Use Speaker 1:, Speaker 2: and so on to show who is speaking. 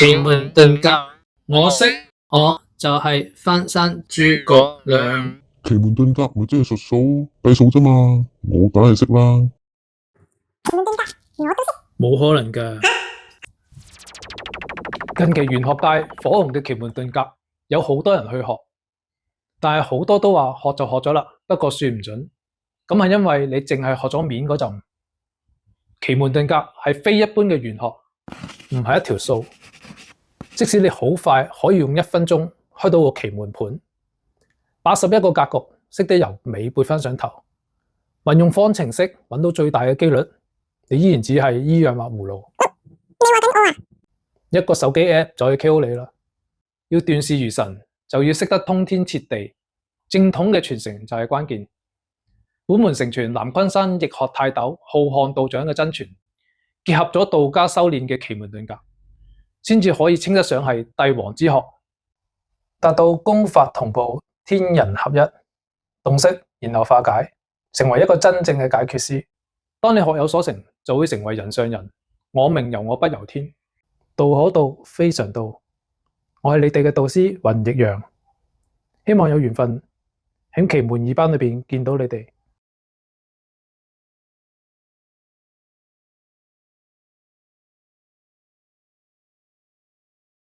Speaker 1: 奇門遁甲，我識，我就係翻山諸葛亮。
Speaker 2: 奇門遁甲咪即係術數計數啫嘛，我梗係識啦。
Speaker 3: 奇門遁甲我都識，
Speaker 1: 冇可能噶。
Speaker 4: 近期玄學界火紅嘅奇門遁甲有好多人去學，但係好多都話學就學咗啦，不過算唔準。咁係因為你淨係學咗面嗰陣。奇門遁甲係非一般嘅玄學，唔係一條數。即使你好快可以用1分鐘開到個奇門盤，81個格局識得由尾背翻上頭，運用方程式揾到最大嘅機率，你依然只係依樣畫葫蘆。
Speaker 3: 你話緊我啊？
Speaker 4: 一個手機 app 就可以 KO 你啦。要斷事如神，就要識得通天徹地，正統嘅傳承就係關鍵。本門承傳南昆山易學泰斗浩瀚道長嘅真傳，結合咗道家修煉嘅奇門遁甲，先至可以稱得上係帝王之學，達到功法同步、天人合一，洞悉然後化解，成為一個真正嘅解決師。當你學有所成，就會成為人上人。我命由我不由天，道可道非常道。我係你哋嘅導師雲易陽，希望有緣分喺奇門2班裏邊見到你哋。